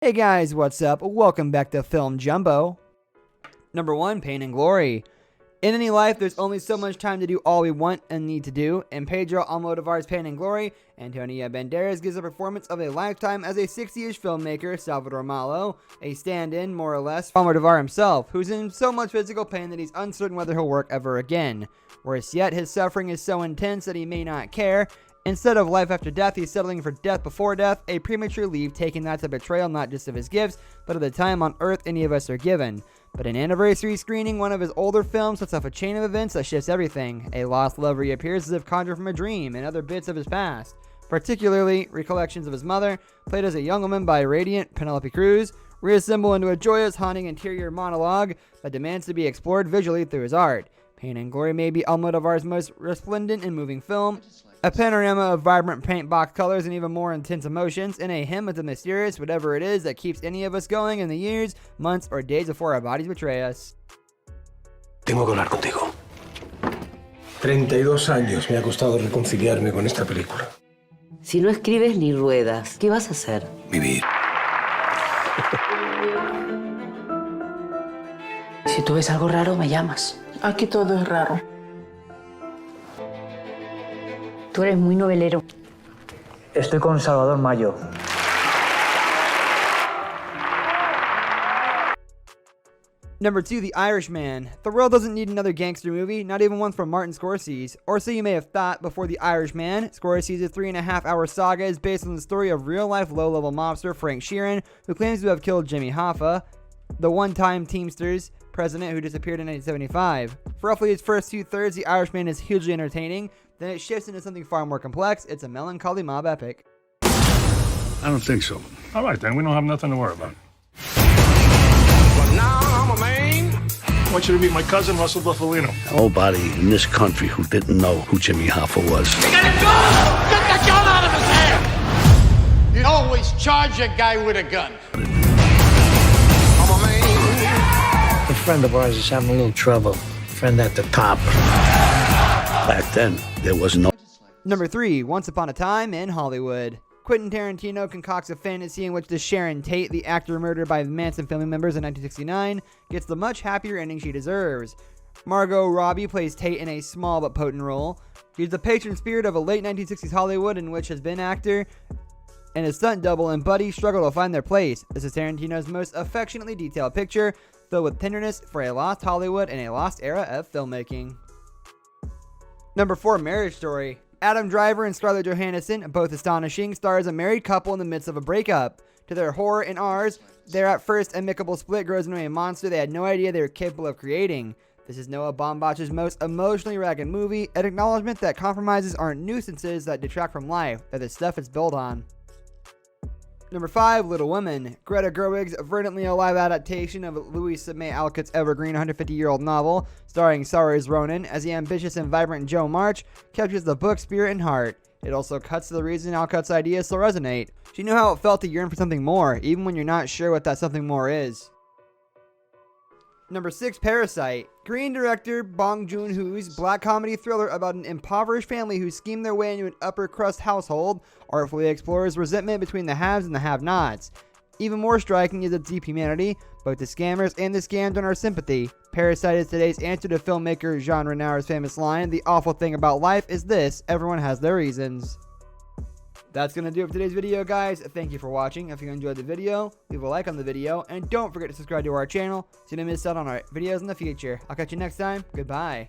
Hey guys, what's up? Welcome back to Film Jumbo. Number 1, Pain and Glory. In any life, there's only so much time to do all we want and need to do. In Pedro Almodovar's Pain and Glory, Antonio Banderas gives a performance of a lifetime as a 60-ish filmmaker, Salvador Malo, a stand-in, more or less, for Almodovar himself, who's in so much physical pain that he's uncertain whether he'll work ever again. Worse yet, his suffering is so intense that he may not care. Instead of life after death, he's settling for death before death, a premature leave taken that's a betrayal not just of his gifts, but of the time on Earth any of us are given. But an anniversary screening, one of his older films sets off a chain of events that shifts everything. A lost love reappears as if conjured from a dream, and other bits of his past, particularly recollections of his mother, played as a young woman by radiant Penelope Cruz, reassemble into a joyous, haunting interior monologue that demands to be explored visually through his art. Pain and Glory may be Almodovar's most resplendent and moving film, a panorama of vibrant paint box colors and even more intense emotions, and a hymn of the mysterious whatever it is that keeps any of us going in the years, months, or days before our bodies betray us. Tengo que hablar contigo. 32 años me ha costado reconciliarme con esta película. Si no escribes ni ruedas, ¿qué vas a hacer? Vivir. Si tú ves algo raro, me llamas. Aquí todo es raro. Tú eres muy novelero. Estoy con Salvador Mayo. Number 2, The Irishman. The world doesn't need another gangster movie, not even one from Martin Scorsese. Or so you may have thought before The Irishman. Scorsese's 3.5-hour saga is based on the story of real-life low-level mobster Frank Sheeran, who claims to have killed Jimmy Hoffa, the one-time Teamsters president who disappeared in 1975. For roughly its first 2/3, The Irishman is hugely entertaining. Then it shifts into something far more complex. It's a melancholy mob epic. I don't think so. All right, then. We don't have nothing to worry about. But now I'm a man. I want you to meet my cousin, Russell Buffalino. Nobody in this country who didn't know who Jimmy Hoffa was. You got a gun! Get the gun out of his hand! You always charge a guy with a gun. I'm a man. A friend of ours is having a little trouble. Friend at the top. Back then, there was no... Number 3, Once Upon a Time in Hollywood. Quentin Tarantino concocts a fantasy in which the Sharon Tate, the actor murdered by the Manson family members in 1969, gets the much happier ending she deserves. Margot Robbie plays Tate in a small but potent role. She's the patron spirit of a late 1960s Hollywood in which his been actor and his stunt double and buddy struggle to find their place. This is Tarantino's most affectionately detailed picture, filled with tenderness for a lost Hollywood and a lost era of filmmaking. Number 4, Marriage Story. Adam Driver and Scarlett Johansson, both astonishing, star as a married couple in the midst of a breakup. To their horror and ours, their at first amicable split grows into a monster they had no idea they were capable of creating. This is Noah Baumbach's most emotionally ragged movie, an acknowledgement that compromises aren't nuisances that detract from life, they're the stuff it's built on. Number 5, Little Women. Greta Gerwig's verdantly alive adaptation of Louisa May Alcott's evergreen 150-year-old novel, starring Saoirse Ronan as the ambitious and vibrant Jo March, captures the book's spirit and heart. It also cuts to the reason Alcott's ideas still resonate. She knew how it felt to yearn for something more, even when you're not sure what that something more is. Number 6, Parasite. Korean director Bong Joon-ho's black comedy thriller about an impoverished family who scheme their way into an upper-crust household artfully explores resentment between the haves and the have-nots. Even more striking is its deep humanity. Both the scammers and the scammed earn our sympathy. Parasite is today's answer to filmmaker Jean Renoir's famous line, "The awful thing about life is this, everyone has their reasons." That's going to do it for today's video, guys. Thank you for watching. If you enjoyed the video, leave a like on the video, and don't forget to subscribe to our channel so you don't miss out on our videos in the future. I'll catch you next time. Goodbye.